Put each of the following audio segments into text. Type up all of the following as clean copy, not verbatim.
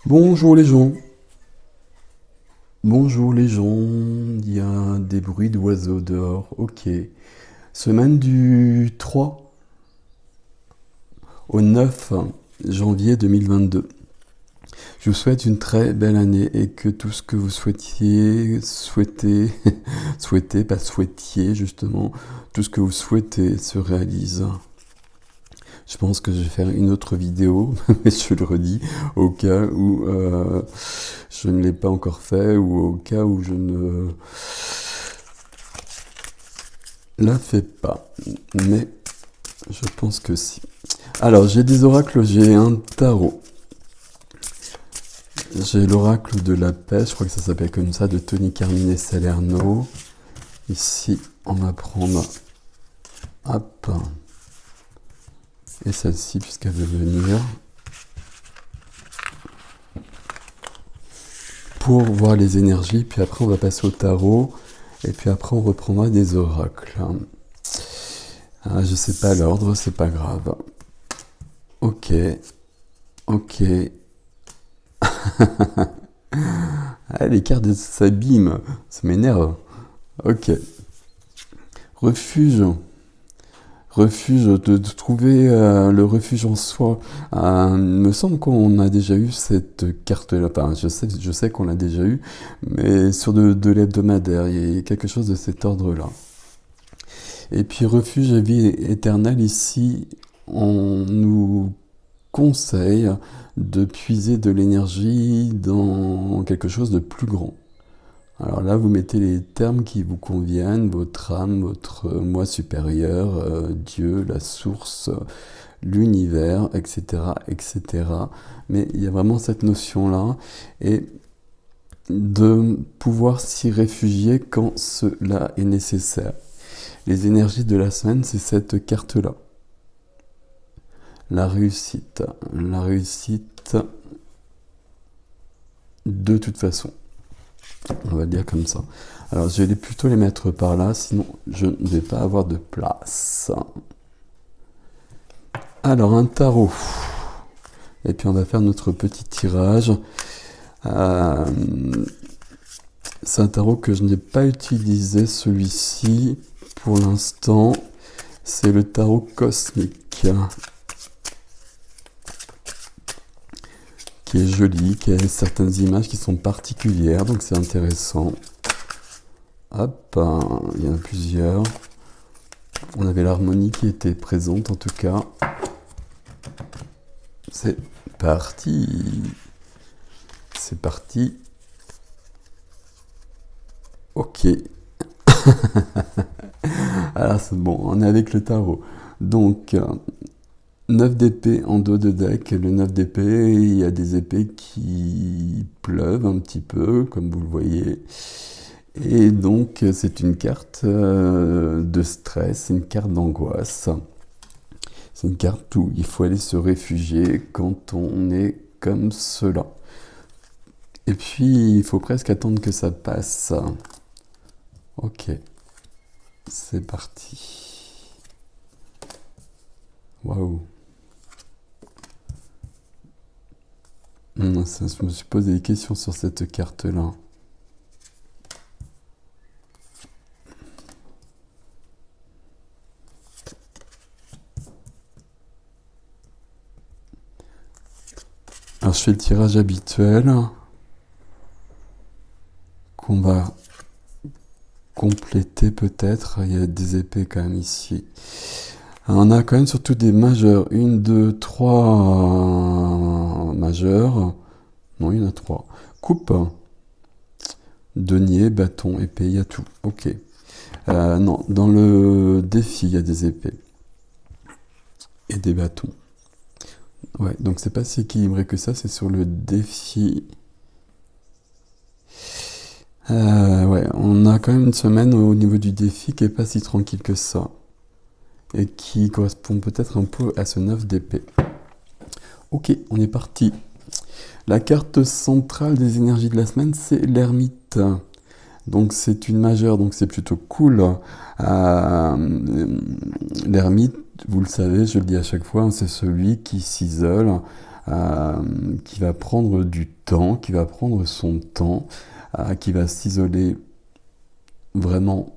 Bonjour les gens, bonjour les gens, il y a des bruits d'oiseaux dehors, ok. Semaine du 3 au 9 janvier 2022. Je vous souhaite une très belle année et que tout ce que vous souhaitez, souhaitez, pas souhaitiez justement, tout ce que vous souhaitez se réalise. Je pense que je vais faire une autre vidéo, mais je le redis, au cas où je ne l'ai pas encore fait ou au cas où je ne la fais pas. Mais je pense que si. Alors, j'ai des oracles, j'ai un tarot. J'ai l'oracle de la paix, je crois que ça s'appelle comme ça, de Tony Carmine Salerno. Ici, on va prendre... Hop. Et celle-ci, puisqu'elle veut venir. Pour voir les énergies, puis après on va passer au tarot, et puis après on reprendra des oracles. Ah, je sais pas l'ordre, c'est pas grave. Ok, ok. Ah, les cartes s'abîment, ça m'énerve. Ok. Refuge. Refuge, de trouver le refuge en soi. Il me semble qu'on a déjà eu cette carte-là. Enfin, je sais qu'on l'a déjà eu, mais sur de l'hebdomadaire, il y a quelque chose de cet ordre-là. Et puis refuge et vie éternelle, ici, on nous conseille de puiser de l'énergie dans quelque chose de plus grand. Alors là, vous mettez les termes qui vous conviennent, votre âme, votre moi supérieur, Dieu, la source, l'univers, etc., etc. Mais il y a vraiment cette notion-là, et de pouvoir s'y réfugier quand cela est nécessaire. Les énergies de la semaine, c'est cette carte-là. La réussite de toute façon. On va dire comme ça. Alors, je vais plutôt les mettre par là, sinon je ne vais pas avoir de place. Alors, un tarot. Et puis, on va faire notre petit tirage. C'est un tarot que je n'ai pas utilisé, celui-ci, pour l'instant. C'est le tarot cosmique, qui est joli, qui a certaines images qui sont particulières, donc c'est intéressant. Hop, il y en a plusieurs. On avait l'harmonie qui était présente en tout cas. C'est parti. C'est parti. Ok. Alors c'est bon, on est avec le tarot. Donc, 9 d'épée en dos de deck. Le 9 d'épée, il y a des épées qui pleuvent un petit peu, comme vous le voyez. Et donc, c'est une carte de stress, une carte d'angoisse. C'est une carte où il faut aller se réfugier quand on est comme cela. Et puis, il faut presque attendre que ça passe. Ok, c'est parti. Waouh. Je me suis posé des questions sur cette carte-là. Alors, je fais le tirage habituel qu'on va compléter peut-être. Il y a des épées quand même ici. Alors, on a quand même surtout des majeurs. 1, 2, 3 majeurs. Non, il y en a 3. Coupe, denier, bâton, épée, il y a tout. Ok. Non, dans le défi, il y a des épées. Et des bâtons. Ouais, donc c'est pas si équilibré que ça, c'est sur le défi. Ouais, on a quand même une semaine au niveau du défi qui est pas si tranquille que ça. Et qui correspond peut-être un peu à ce 9 d'épée. Ok, on est parti. La carte centrale des énergies de la semaine, c'est l'ermite. Donc c'est une majeure, donc c'est plutôt cool. L'ermite, vous le savez, je le dis à chaque fois, c'est celui qui s'isole, qui va prendre du temps, qui va prendre son temps, qui va s'isoler vraiment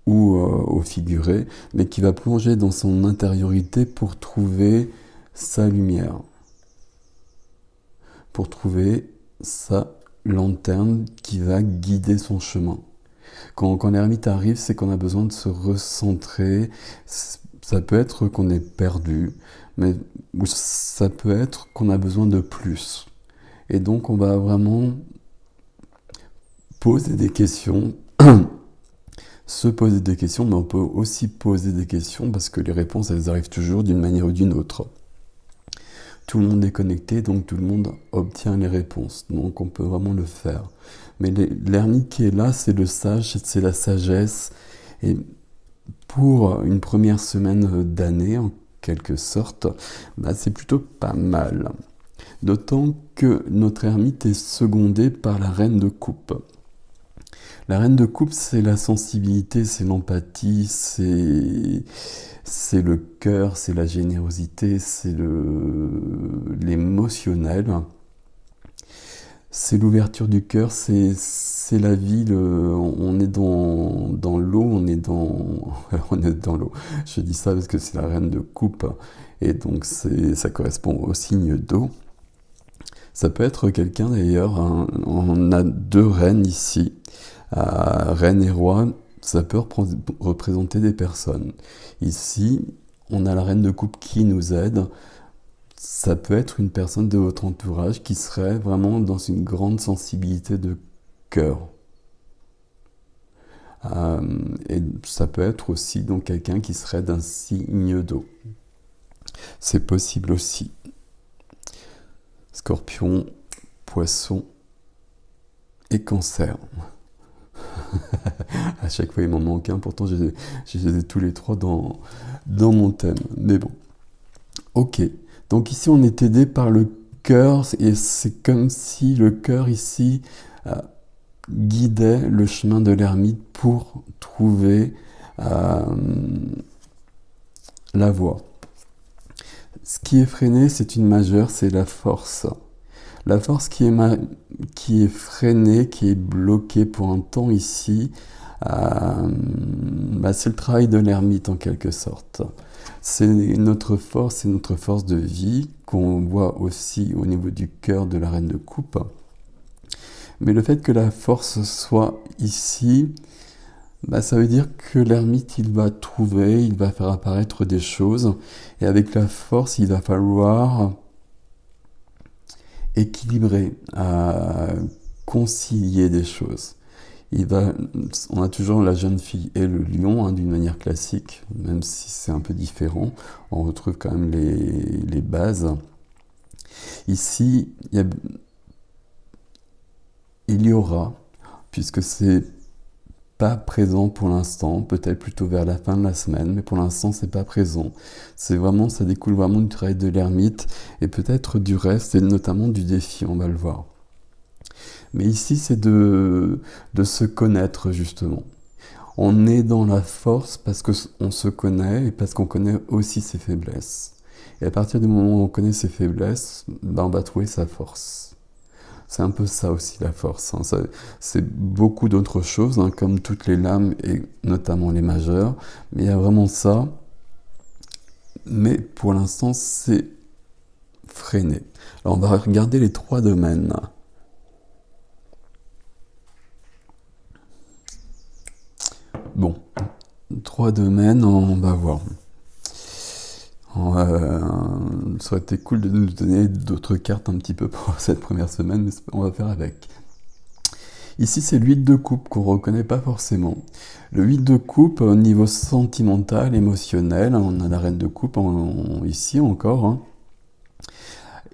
ou au figuré, mais qui va plonger dans son intériorité pour trouver sa lumière, pour trouver sa lanterne qui va guider son chemin. Quand l'ermite arrive, c'est qu'on a besoin de se recentrer. Ça peut être qu'on est perdu, mais ça peut être qu'on a besoin de plus. Et donc on va vraiment poser des questions, se poser des questions, mais on peut aussi poser des questions parce que les réponses, elles arrivent toujours d'une manière ou d'une autre. Tout le monde est connecté, donc tout le monde obtient les réponses. Donc on peut vraiment le faire. Mais l'ermite qui est là, c'est le sage, c'est la sagesse. Et pour une première semaine d'année, en quelque sorte, c'est plutôt pas mal. D'autant que notre ermite est secondé par la reine de coupe. La reine de coupe, c'est la sensibilité, c'est l'empathie, c'est le cœur, c'est la générosité, c'est l'émotionnel. C'est l'ouverture du cœur, c'est la vie, on est dans l'eau, on est dans l'eau. Je dis ça parce que c'est la reine de coupe, et donc ça correspond au signe d'eau. Ça peut être quelqu'un d'ailleurs, on a deux reines ici, reine et roi, ça peut représenter des personnes. Ici, on a la reine de coupe qui nous aide. Ça peut être une personne de votre entourage qui serait vraiment dans une grande sensibilité de cœur. Et ça peut être aussi donc quelqu'un qui serait d'un signe d'eau. C'est possible aussi. Scorpion, Poisson et Cancer. À chaque fois, il m'en manque un. Pourtant, j'ai tous les trois dans mon thème. Mais bon. Ok. Donc ici, on est aidé par le cœur. Et c'est comme si le cœur ici guidait le chemin de l'ermite pour trouver la voie. Ce qui est freiné, c'est une majeure, c'est la force. La force qui est freinée, qui est bloquée pour un temps ici, c'est le travail de l'ermite en quelque sorte. C'est notre force de vie qu'on voit aussi au niveau du cœur de la reine de coupe. Mais le fait que la force soit ici, ça veut dire que l'ermite, il va trouver, il va faire apparaître des choses. Et avec la force, il va falloir équilibrer, concilier des choses. On a toujours la jeune fille et le lion, d'une manière classique, même si c'est un peu différent. On retrouve quand même les bases. Ici, il y aura, puisque c'est pas présent pour l'instant, peut-être plutôt vers la fin de la semaine, mais pour l'instant c'est pas présent. Ça découle vraiment du travail de l'ermite et peut-être du reste et notamment du défi, on va le voir. Mais ici c'est de se connaître justement. On est dans la force parce qu'on se connaît et parce qu'on connaît aussi ses faiblesses. Et à partir du moment où on connaît ses faiblesses, on va trouver sa force. C'est un peu ça aussi la force. C'est beaucoup d'autres choses, comme toutes les lames et notamment les majeures. Mais il y a vraiment ça. Mais pour l'instant, c'est freiné. Alors on va regarder les trois domaines. Bon, trois domaines, on va voir. Ça aurait été cool de nous donner d'autres cartes un petit peu pour cette première semaine, mais on va faire avec. Ici, c'est le 8 de coupe qu'on ne reconnaît pas forcément. Le 8 de coupe, au niveau sentimental, émotionnel, on a la reine de coupe ici encore.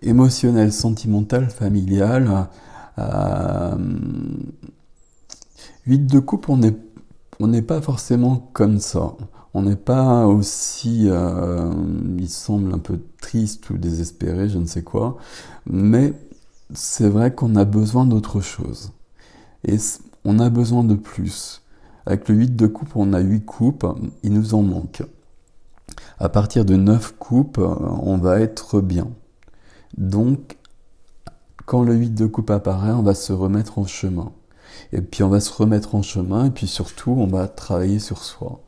Émotionnel, sentimental, familial. 8 de coupe, on n'est pas forcément comme ça. On n'est pas aussi, il semble un peu triste ou désespéré, je ne sais quoi, mais c'est vrai qu'on a besoin d'autre chose. Et on a besoin de plus. Avec le 8 de coupe, on a 8 coupes, il nous en manque. À partir de 9 coupes, on va être bien. Donc, quand le 8 de coupe apparaît, on va se remettre en chemin. Et puis on va se remettre en chemin, et puis surtout, on va travailler sur soi.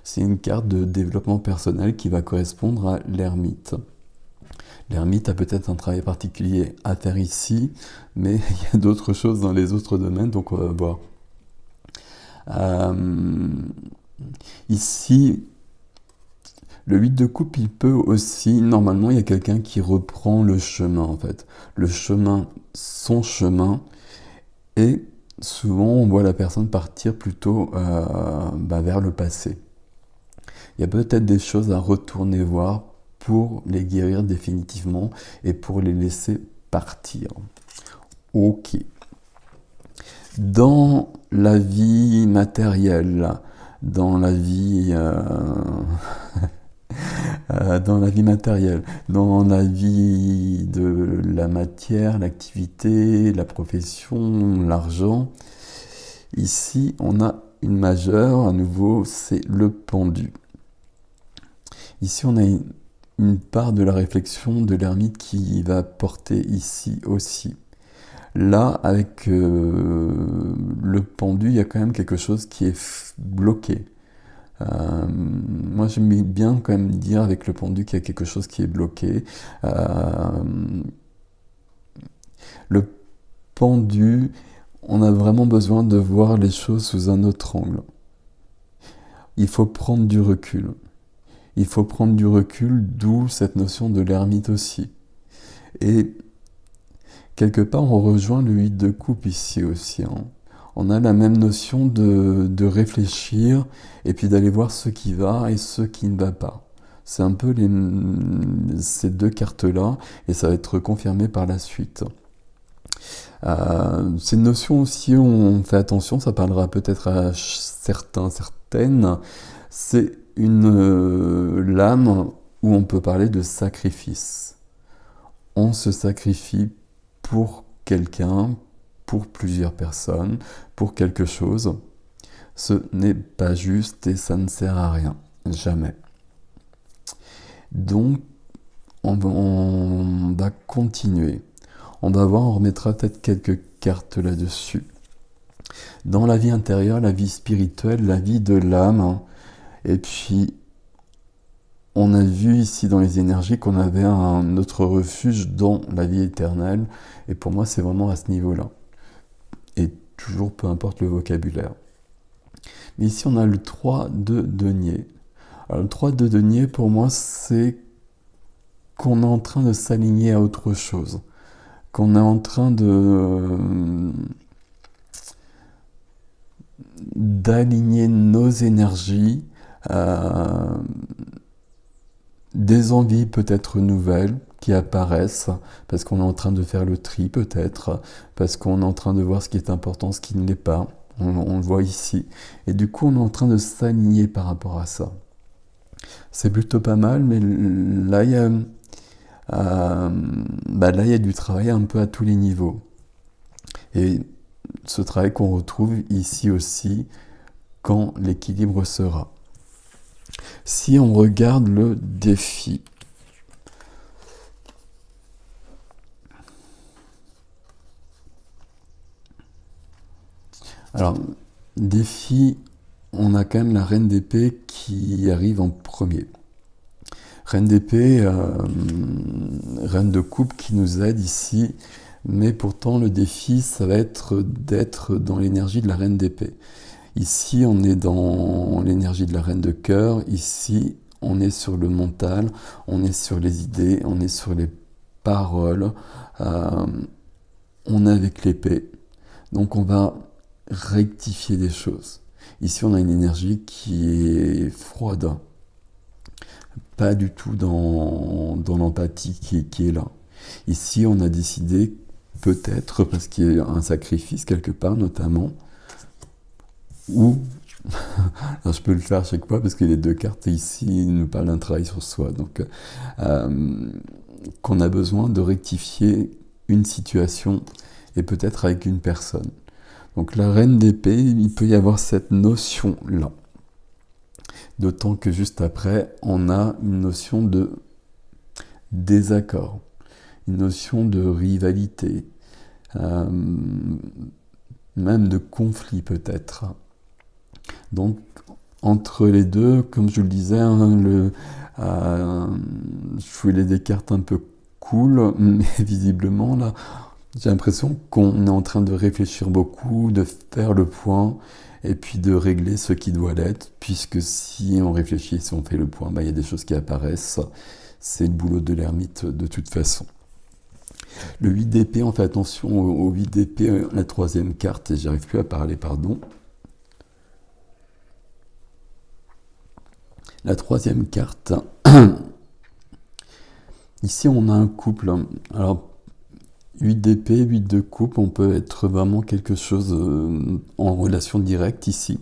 C'est une carte de développement personnel qui va correspondre à l'ermite. L'ermite a peut-être un travail particulier à faire ici, mais il y a d'autres choses dans les autres domaines, donc on va voir. Euh, Ici, le 8 de coupe, il peut aussi, normalement, il y a quelqu'un qui reprend le chemin, en fait. Le chemin, son chemin, et souvent, on voit la personne partir plutôt vers le passé. Il y a peut-être des choses à retourner voir pour les guérir définitivement et pour les laisser partir. Ok. Dans la vie matérielle, dans la vie, dans la vie matérielle, dans la vie de la matière, l'activité, la profession, l'argent, ici on a une majeure, à nouveau, c'est le pendu. Ici on a une part de la réflexion de l'ermite qui va porter ici aussi. Là, avec le pendu, il y a quand même quelque chose qui est bloqué. Moi, j'aime bien quand même dire avec le pendu qu'il y a quelque chose qui est bloqué. Le pendu, on a vraiment besoin de voir les choses sous un autre angle. Il faut prendre du recul. Il faut prendre du recul, d'où cette notion de l'ermite aussi. Et quelque part, on rejoint le 8 de coupe ici aussi. On a la même notion de réfléchir et puis d'aller voir ce qui va et ce qui ne va pas. C'est un peu ces deux cartes-là et ça va être confirmé par la suite. C'est une notion aussi où on fait attention, ça parlera peut-être à certaines. C'est une lame où on peut parler de sacrifice. On se sacrifie pour quelqu'un, pour plusieurs personnes, pour quelque chose. Ce n'est pas juste et ça ne sert à rien. Jamais. Donc, on va continuer. On va voir, on remettra peut-être quelques cartes là-dessus. Dans la vie intérieure, la vie spirituelle, la vie de l'âme, et puis on a vu ici dans les énergies qu'on avait un autre refuge dans la vie éternelle, et pour moi c'est vraiment à ce niveau-là. Et toujours peu importe le vocabulaire. Mais ici on a le 3 de denier. Alors le 3 de denier pour moi c'est qu'on est en train de s'aligner à autre chose. Qu'on est en train d'aligner nos énergies, des envies peut-être nouvelles qui apparaissent, parce qu'on est en train de faire le tri peut-être, parce qu'on est en train de voir ce qui est important, ce qui ne l'est pas, on le voit ici. Et du coup on est en train de s'aligner par rapport à ça. C'est plutôt pas mal, mais là il y a... là, il y a du travail un peu à tous les niveaux. Et ce travail qu'on retrouve ici aussi quand l'équilibre sera. Si on regarde le défi, alors, défi, on a quand même la reine d'épée qui arrive en premier. Reine d'épée, reine de coupe qui nous aide ici, mais pourtant le défi, ça va être d'être dans l'énergie de la reine d'épée. Ici, on est dans l'énergie de la reine de cœur, ici, on est sur le mental, on est sur les idées, on est sur les paroles, on est avec l'épée. Donc on va rectifier des choses. Ici, on a une énergie qui est froide, pas du tout dans l'empathie qui est là. Ici, on a décidé, peut-être, parce qu'il y a un sacrifice quelque part, notamment, ou, alors je peux le faire à chaque fois, parce que les deux cartes ici nous parlent d'un travail sur soi, donc qu'on a besoin de rectifier une situation, et peut-être avec une personne. Donc la reine d'épée, il peut y avoir cette notion-là. D'autant que juste après, on a une notion de désaccord. une notion de rivalité, euh, même de conflit peut-être. Donc, entre les deux, comme je le disais, hein, je voulais des cartes un peu cool, mais visiblement, là, j'ai l'impression qu'on est en train de réfléchir beaucoup, de faire le point, et puis de régler ce qui doit l'être, puisque si on réfléchit, si on fait le point, bah, il y a des choses qui apparaissent. C'est le boulot de l'ermite de toute façon. Le 8 d'épée, on fait attention au 8 d'épée, la troisième carte, et j'arrive plus à parler, pardon. La troisième carte, ici on a un couple. Alors, 8 d'épée, 8 de coupe, on peut être vraiment quelque chose en relation directe ici.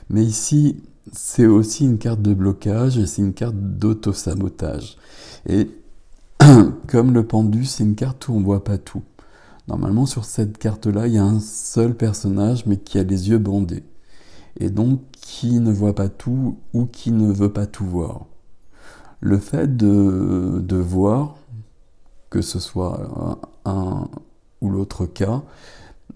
Mais ici, c'est aussi une carte de blocage et c'est une carte d'auto-sabotage. Et comme le pendu, c'est une carte où on ne voit pas tout. Normalement, sur cette carte-là, il y a un seul personnage, mais qui a les yeux bandés. Et donc, qui ne voit pas tout ou qui ne veut pas tout voir. Le fait de voir, que ce soit un ou l'autre cas,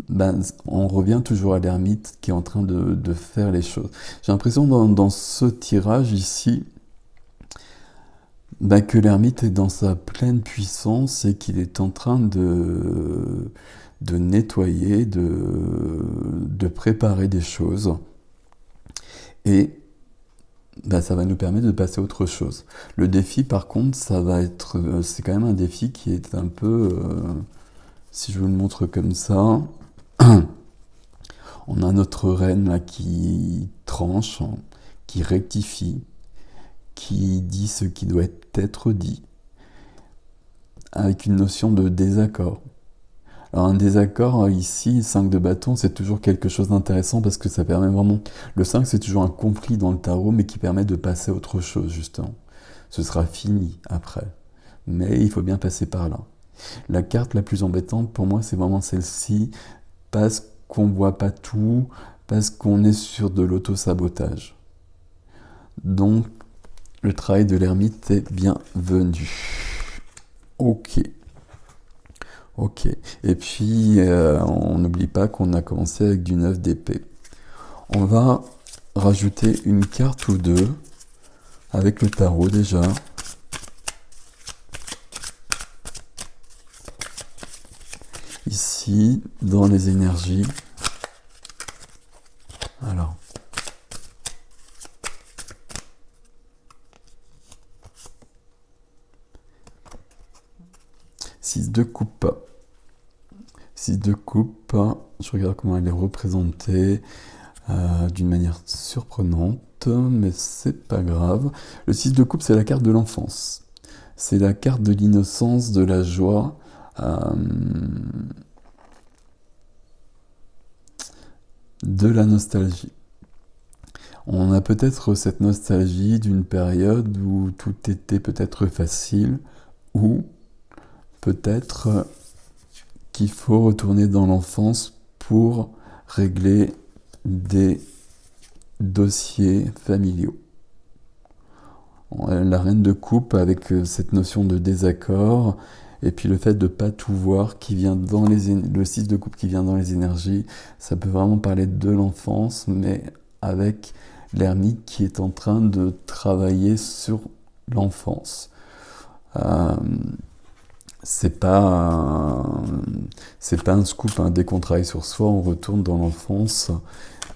ben, on revient toujours à l'ermite qui est en train de faire les choses. J'ai l'impression dans ce tirage ici, ben, que l'ermite est dans sa pleine puissance et qu'il est en train de nettoyer, de préparer des choses. Et ben, ça va nous permettre de passer à autre chose. Le défi, par contre, c'est quand même un défi qui est un peu, si je vous le montre comme ça, on a notre reine là qui tranche, qui rectifie, qui dit ce qui doit être dit, avec une notion de désaccord. Alors un désaccord ici, 5 de bâton, c'est toujours quelque chose d'intéressant parce que ça permet vraiment... Le 5, c'est toujours un conflit dans le tarot, mais qui permet de passer à autre chose, justement. Ce sera fini après. Mais il faut bien passer par là. La carte la plus embêtante pour moi, c'est vraiment celle-ci, parce qu'on ne voit pas tout, parce qu'on est sur de l'auto-sabotage. Donc, le travail de l'ermite est bienvenu. Ok. Ok. Et puis, on n'oublie pas qu'on a commencé avec du 9 d'épée. On va rajouter une carte ou deux avec le tarot déjà. Ici, dans les énergies. Alors. Six de coupe. 6 de coupe, je regarde comment elle est représentée d'une manière surprenante, mais c'est pas grave. Le 6 de coupe, c'est la carte de l'enfance. C'est la carte de l'innocence, de la joie. De la nostalgie. On a peut-être cette nostalgie d'une période où tout était peut-être facile, ou peut-être qu'il faut retourner dans l'enfance pour régler des dossiers familiaux. La reine de coupe avec cette notion de désaccord, et puis le fait de ne pas tout voir, qui vient dans le 6 de coupe qui vient dans les énergies, ça peut vraiment parler de l'enfance, mais avec l'ermite qui est en train de travailler sur l'enfance. C'est pas un scoop, hein. Dès qu'on travaille sur soi, on retourne dans l'enfance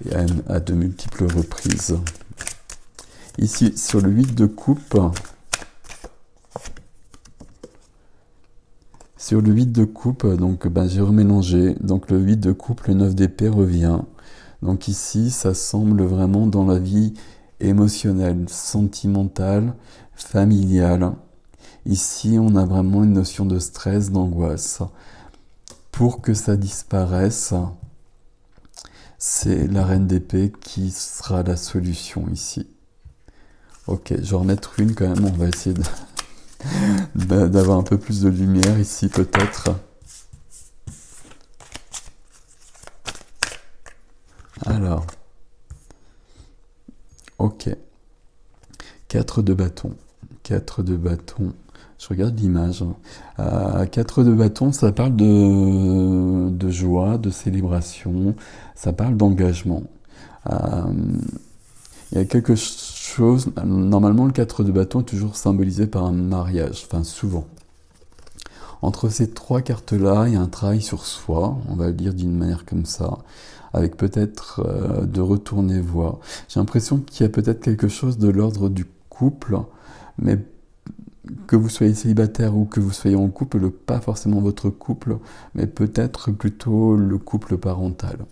et à de multiples reprises. Ici, sur le 8 de coupe, donc j'ai remélangé. Donc le 8 de coupe, le 9 d'épée revient. Donc ici, ça semble vraiment dans la vie émotionnelle, sentimentale, familiale. Ici, on a vraiment une notion de stress, d'angoisse. Pour que ça disparaisse, c'est la reine d'épée qui sera la solution ici. Ok, je vais en remettre une quand même, on va essayer d'avoir un peu plus de lumière ici peut-être. Alors, ok. 4 de bâton. 4 de bâton. Je regarde l'image. 4 de bâton, ça parle de joie, de célébration, ça parle d'engagement. Euh, il y a quelque chose, normalement le 4 de bâton est toujours symbolisé par un mariage, enfin souvent. Entre ces 3 cartes-là, il y a un travail sur soi, on va le dire d'une manière comme ça, avec peut-être de retourner voir. J'ai l'impression qu'il y a peut-être quelque chose de l'ordre du couple, mais que vous soyez célibataire ou que vous soyez en couple, pas forcément votre couple, mais peut-être plutôt le couple parental.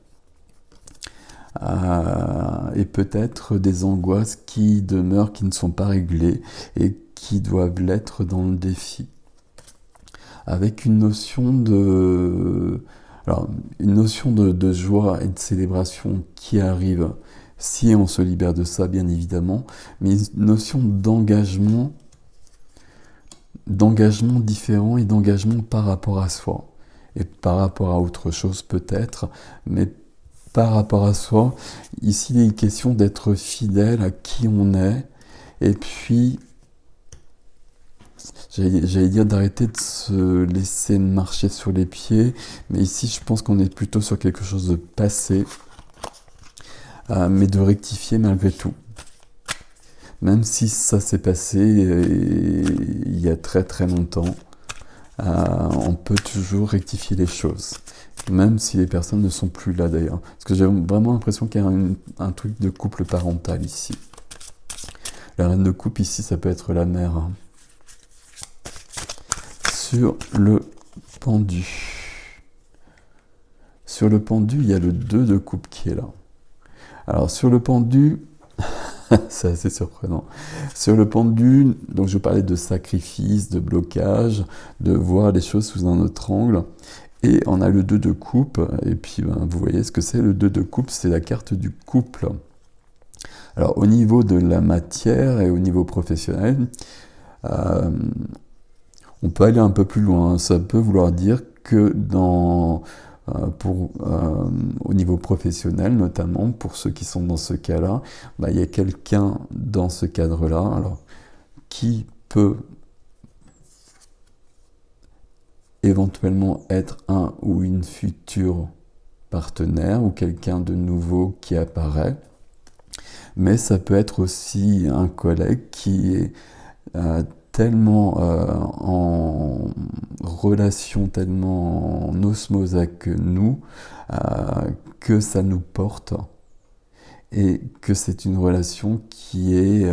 Et peut-être des angoisses qui demeurent, qui ne sont pas réglées et qui doivent l'être dans le défi. Avec une notion de joie et de célébration qui arrive si on se libère de ça, bien évidemment, mais une notion d'engagement différent et d'engagement par rapport à soi et par rapport à autre chose peut-être, mais par rapport à soi, ici il est question d'être fidèle à qui on est et puis j'allais dire d'arrêter de se laisser marcher sur les pieds, mais ici je pense qu'on est plutôt sur quelque chose de passé, mais de rectifier malgré tout. Même si ça s'est passé il y a très très longtemps, on peut toujours rectifier les choses. Même si les personnes ne sont plus là d'ailleurs. Parce que j'ai vraiment l'impression qu'il y a un truc de couple parental ici. La reine de coupe ici, ça peut être la mère. Sur le pendu. Sur le pendu, il y a le 2 de coupe qui est là. Alors sur le pendu, c'est assez surprenant. Sur le pendu, donc je parlais de sacrifice, de blocage, de voir les choses sous un autre angle. Et on a le 2 de coupe, et puis vous voyez ce que c'est, le 2 de coupe, c'est la carte du couple. Alors au niveau de la matière et au niveau professionnel, on peut aller un peu plus loin. Ça peut vouloir dire que au niveau professionnel, notamment pour ceux qui sont dans ce cas-là, il y a quelqu'un dans ce cadre-là, alors qui peut éventuellement être un ou une future partenaire ou quelqu'un de nouveau qui apparaît, mais ça peut être aussi un collègue qui est tellement en relation, tellement en osmose avec nous, que ça nous porte et que c'est une relation qui est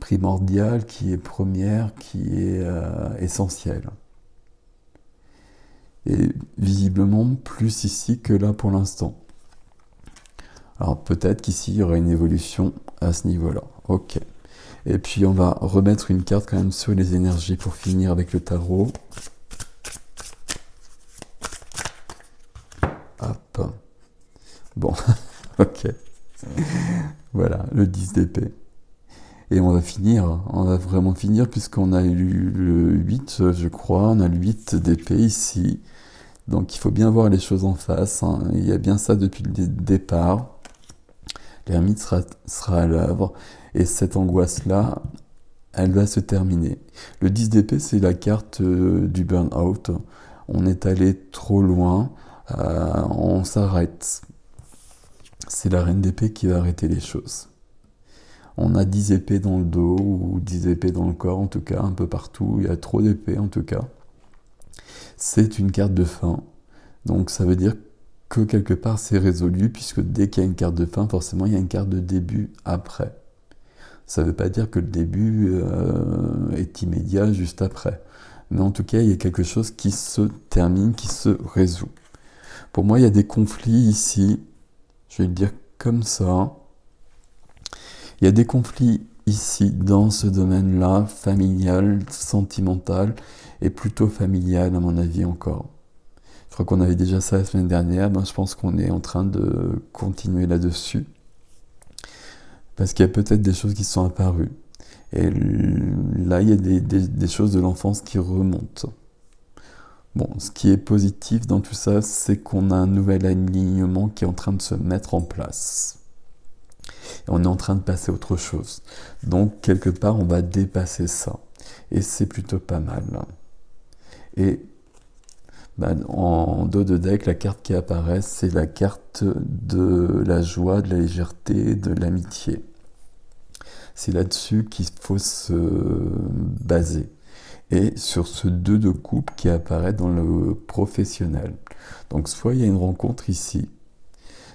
primordiale, qui est première, qui est essentielle. Et visiblement plus ici que là pour l'instant. Alors peut-être qu'ici il y aura une évolution à ce niveau-là. Ok. Et puis on va remettre une carte quand même sur les énergies pour finir avec le tarot. Hop. Bon, ok. Voilà, le 10 d'épée. Et on va vraiment finir puisqu'on a eu le 8, je crois, on a le 8 d'épée ici. Donc il faut bien voir les choses en face, hein. Il y a bien ça depuis le départ. L'ermite sera à l'œuvre et cette angoisse-là, elle va se terminer. Le 10 d'épée, c'est la carte du burn-out. On est allé trop loin, on s'arrête. C'est la reine d'épée qui va arrêter les choses. On a 10 épées dans le dos ou 10 épées dans le corps, en tout cas, un peu partout. Il y a trop d'épées, en tout cas. C'est une carte de fin. Donc ça veut dire que quelque part c'est résolu, puisque dès qu'il y a une carte de fin, forcément il y a une carte de début après. Ça ne veut pas dire que le début est immédiat juste après. Mais en tout cas, il y a quelque chose qui se termine, qui se résout. Pour moi, il y a des conflits ici. Je vais le dire comme ça. Il y a des conflits ici, dans ce domaine-là, familial, sentimental, et plutôt familial, à mon avis, encore. Je crois qu'on avait déjà ça la semaine dernière, je pense qu'on est en train de continuer là-dessus. Parce qu'il y a peut-être des choses qui sont apparues. Et là, il y a des choses de l'enfance qui remontent. Bon, ce qui est positif dans tout ça, c'est qu'on a un nouvel alignement qui est en train de se mettre en place. on est en train de passer à autre chose. Donc, quelque part, on va dépasser ça. Et c'est plutôt pas mal. Et en dos de deck, la carte qui apparaît, c'est la carte de la joie, de la légèreté, de l'amitié. C'est là-dessus qu'il faut se baser. Et sur ce 2 de coupe qui apparaît dans le professionnel. Donc soit il y a une rencontre ici,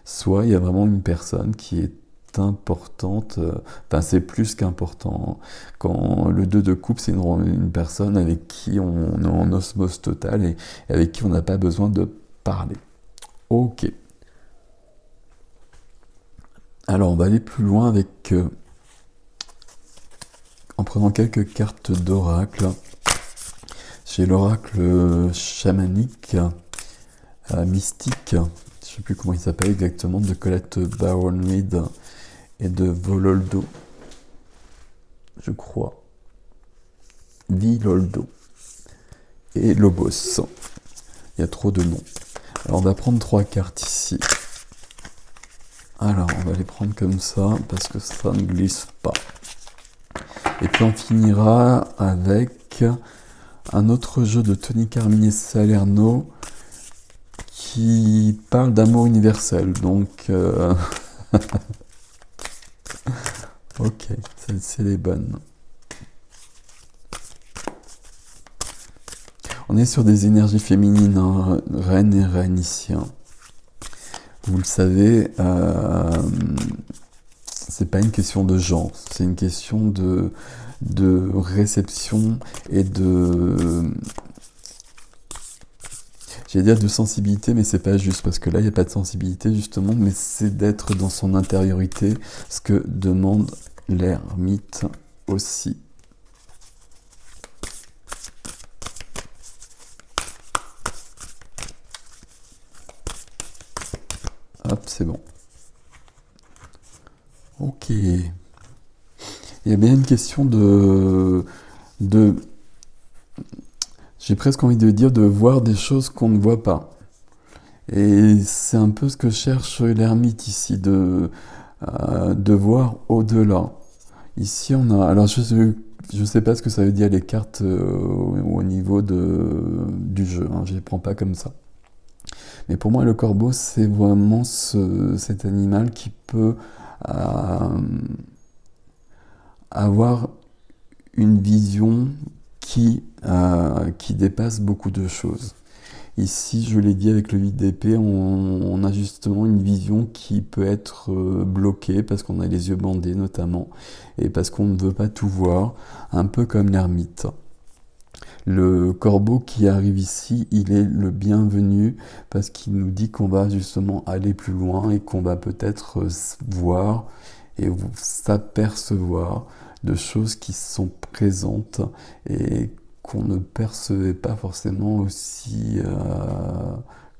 soit il y a vraiment une personne qui est importante, enfin c'est plus qu'important. Quand le 2 de coupe, c'est une personne avec qui on est en osmose totale et avec qui on n'a pas besoin de parler. Ok. Alors on va aller plus loin avec en prenant quelques cartes d'oracle. J'ai l'oracle chamanique, mystique, je ne sais plus comment il s'appelle exactement, de Colette Baron-Reed et de Vololdo, je crois. Viloldo et Lobos. Il y a trop de noms. Alors on va prendre 3 cartes ici. Alors on va les prendre comme ça parce que ça ne glisse pas. Et puis on finira avec un autre jeu de Tony Carmine et Salerno qui parle d'amour universel. Donc ok, c'est les bonnes. On est sur des énergies féminines, hein, reine et reine ici. Hein. Vous le savez, c'est pas une question de genre, c'est une question de réception et de... J'allais dire de sensibilité, mais c'est pas juste, parce que là, il n'y a pas de sensibilité, justement, mais c'est d'être dans son intériorité, ce que demande l'ermite aussi. Hop, c'est bon. Ok. Il y a bien une question de j'ai presque envie de dire de voir des choses qu'on ne voit pas. Et c'est un peu ce que cherche l'ermite ici, de voir au-delà. Ici, on a... Alors, je sais pas ce que ça veut dire les cartes au niveau du jeu, hein, je ne les prends pas comme ça. Mais pour moi, le corbeau, c'est vraiment cet animal qui peut avoir une vision qui dépasse beaucoup de choses. Ici, je l'ai dit avec le 8 d'épée, on a justement une vision qui peut être bloquée parce qu'on a les yeux bandés notamment et parce qu'on ne veut pas tout voir, un peu comme l'ermite. Le corbeau qui arrive ici, il est le bienvenu parce qu'il nous dit qu'on va justement aller plus loin et qu'on va peut-être voir et s'apercevoir de choses qui sont présentes et qu'on ne percevait pas forcément aussi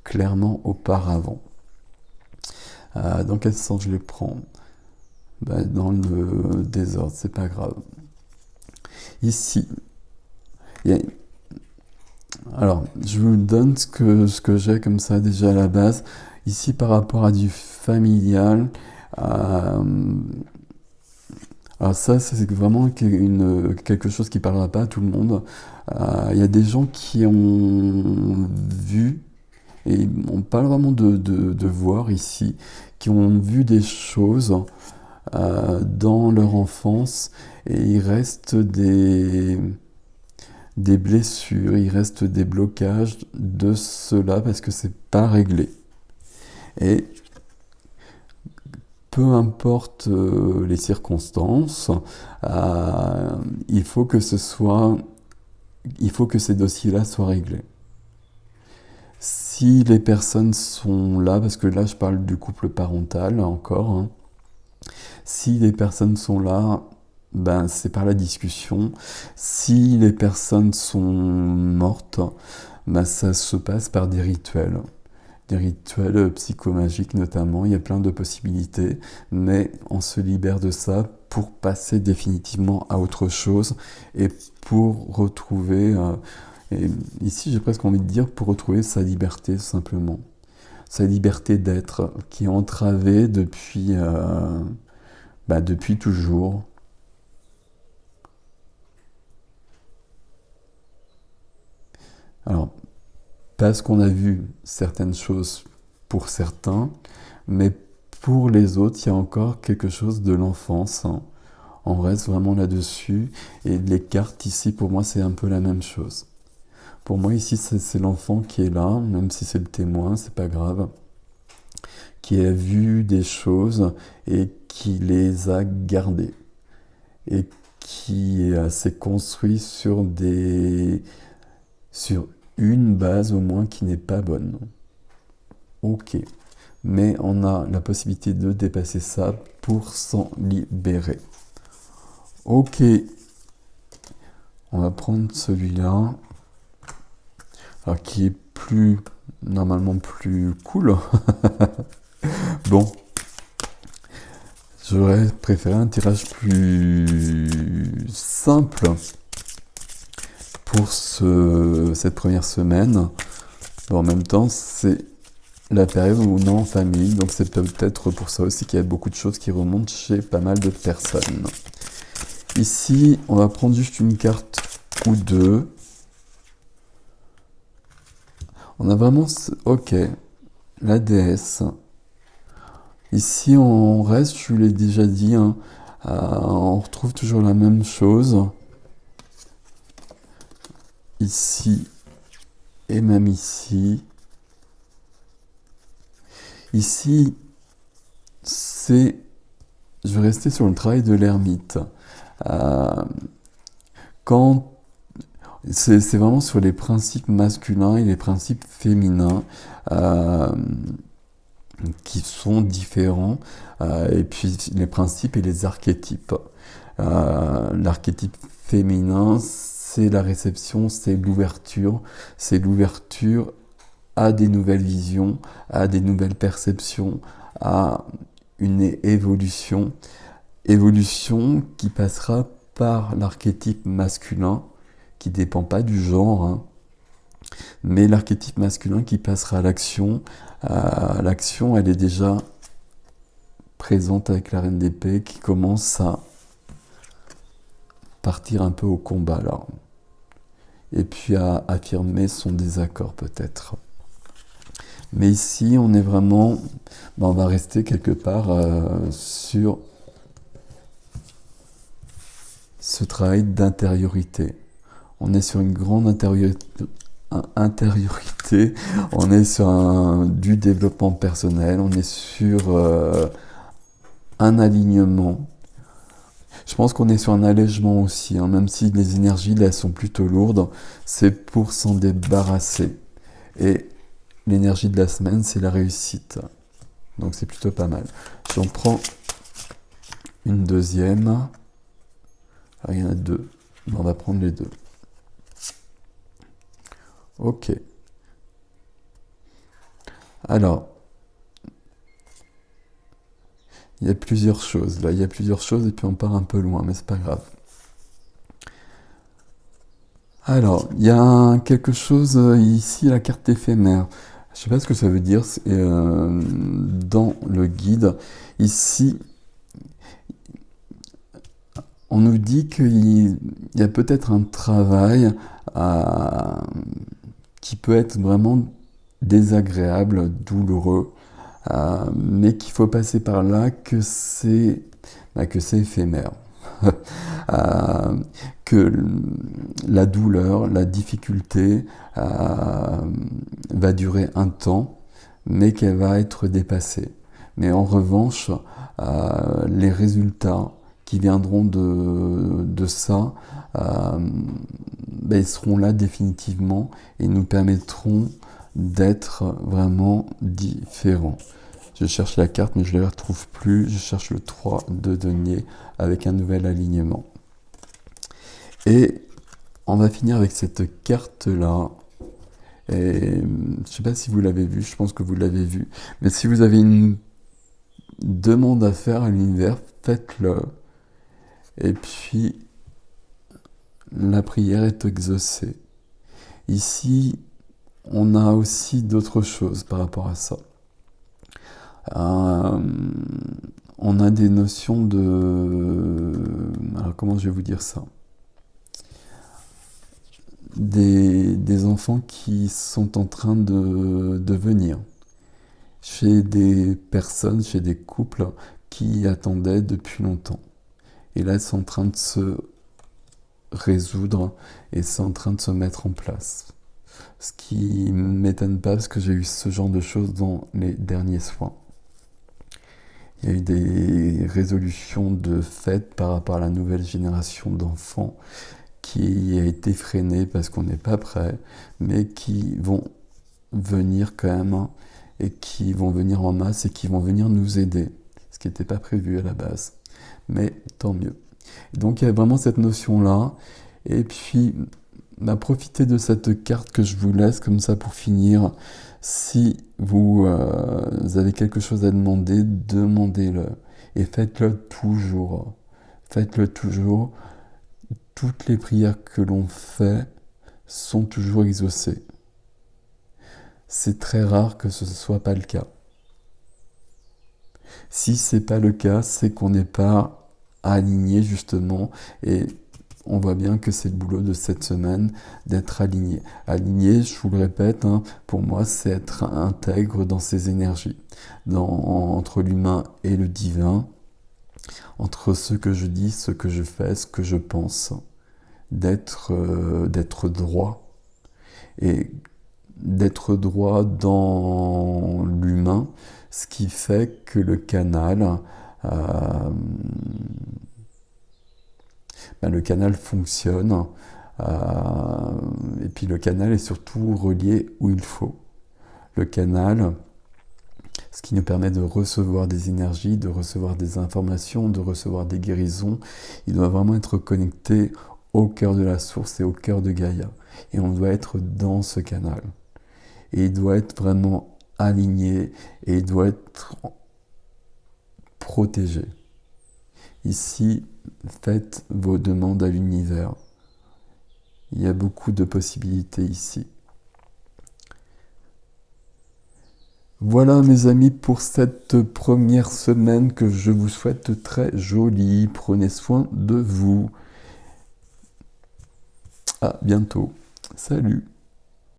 clairement auparavant. Dans quel sens je les prends ? Dans le désordre, c'est pas grave. Ici, alors, je vous donne ce que j'ai comme ça déjà à la base. Ici, par rapport à du familial, alors ça, c'est vraiment quelque chose qui ne parlera pas à tout le monde. Il y a des gens qui ont vu, et on parle vraiment de voir ici, qui ont vu des choses dans leur enfance, et il reste des blessures, il reste des blocages de cela parce que c'est pas réglé. Et peu importe les circonstances, il faut que ces dossiers-là soient réglés. Si les personnes sont là, parce que là je parle du couple parental encore, hein, si les personnes sont là, c'est par la discussion. Si les personnes sont mortes, ça se passe par des rituels psychomagiques notamment. Il y a plein de possibilités, mais on se libère de ça pour passer définitivement à autre chose et pour retrouver, et ici j'ai presque envie de dire, pour retrouver sa liberté simplement. Sa liberté d'être qui est entravée depuis Bah, depuis toujours. Alors, parce qu'on a vu certaines choses pour certains, mais pour les autres, il y a encore quelque chose de l'enfance, hein. On reste vraiment là-dessus. Et les cartes ici, pour moi, c'est un peu la même chose. Pour moi, ici, c'est l'enfant qui est là, même si c'est le témoin, c'est pas grave, qui a vu des choses et qui les a gardées. Et qui s'est construit sur une base au moins qui n'est pas bonne. Ok. Mais on a la possibilité de dépasser ça pour s'en libérer. Ok. On va prendre celui-là. Alors qui est normalement plus cool. Bon. J'aurais préféré un tirage plus simple pour cette première semaine. Bon, en même temps, c'est la période où on est en famille, donc c'est peut-être pour ça aussi qu'il y a beaucoup de choses qui remontent chez pas mal de personnes. Ici, on va prendre juste une carte ou deux. On a vraiment... Ok, la déesse. Ici, on reste, je vous l'ai déjà dit, hein, on retrouve toujours la même chose. Ici, et même ici. Ici, je vais rester sur le travail de l'ermite. Quand c'est vraiment sur les principes masculins et les principes féminins qui sont différents, et puis les principes et les archétypes. L'archétype féminin, c'est la réception, c'est l'ouverture à des nouvelles visions, à des nouvelles perceptions, à une évolution qui passera par l'archétype masculin, qui ne dépend pas du genre, hein, mais l'archétype masculin qui passera à l'action. L'action, elle est déjà présente avec la reine d'épée qui commence à partir un peu au combat là, et puis à affirmer son désaccord peut-être. Mais ici, on est vraiment... on va rester quelque part sur ce travail d'intériorité. On est sur une grande intériorité, on est sur du développement personnel, on est sur un alignement. Je pense qu'on est sur un allègement aussi, hein, même si les énergies là sont plutôt lourdes, c'est pour s'en débarrasser. Et l'énergie de la semaine, c'est la réussite. Donc c'est plutôt pas mal. J'en prends une deuxième. Alors, il y en a deux. On va prendre les deux. Ok. Alors, il y a plusieurs choses. Là, il y a plusieurs choses et puis on part un peu loin, mais c'est pas grave. Alors, il y a quelque chose ici, la carte éphémère. Je ne sais pas ce que ça veut dire dans le guide. Ici, on nous dit qu'il y a peut-être un travail qui peut être vraiment désagréable, douloureux, mais qu'il faut passer par là, que c'est éphémère. Que la douleur, la difficulté va durer un temps, mais qu'elle va être dépassée. Mais en revanche, les résultats qui viendront de ça, ils seront là définitivement et nous permettront d'être vraiment différents. Je cherche la carte, mais je ne la retrouve plus. Je cherche le 3 de denier avec un nouvel alignement. Et on va finir avec cette carte-là. Et je ne sais pas si vous l'avez vu, je pense que vous l'avez vu. Mais si vous avez une demande à faire à l'univers, faites-le. Et puis, la prière est exaucée. Ici, on a aussi d'autres choses par rapport à ça. Euh, on a des notions de... Alors comment je vais vous dire ça? Des enfants qui sont en train de venir chez des personnes, chez des couples qui attendaient depuis longtemps. Et là, c'est en train de se résoudre et c'est en train de se mettre en place. Ce qui ne m'étonne pas parce que j'ai eu ce genre de choses dans les derniers soins. Il y a eu des résolutions de fêtes par rapport à la nouvelle génération d'enfants qui a été freinée parce qu'on n'est pas prêt, mais qui vont venir quand même, hein, et qui vont venir en masse et qui vont venir nous aider, ce qui n'était pas prévu à la base. Mais tant mieux. Et donc il y a vraiment cette notion-là. Et puis, profitez de cette carte que je vous laisse comme ça pour finir. Si vous avez quelque chose à demander, demandez-le. Et faites-le toujours. Faites-le toujours. Toutes les prières que l'on fait sont toujours exaucées. C'est très rare que ce ne soit pas le cas. Si ce n'est pas le cas, c'est qu'on n'est pas aligné justement, et on voit bien que c'est le boulot de cette semaine d'être aligné. Aligné, je vous le répète, hein, pour moi, c'est être intègre dans ses énergies, entre l'humain et le divin, entre ce que je dis, ce que je fais, ce que je pense, d'être droit. Et d'être droit dans l'humain, ce qui fait que le canal, le canal fonctionne, et puis le canal est surtout relié où il faut. Le canal, ce qui nous permet de recevoir des énergies, de recevoir des informations, de recevoir des guérisons, il doit vraiment être connecté au cœur de la source et au cœur de Gaïa. Et on doit être dans ce canal. Et il doit être vraiment aligné et il doit être protégé. Ici, faites vos demandes à l'univers. Il y a beaucoup de possibilités ici. Voilà mes amis pour cette première semaine que je vous souhaite très jolie. Prenez soin de vous. À bientôt. Salut.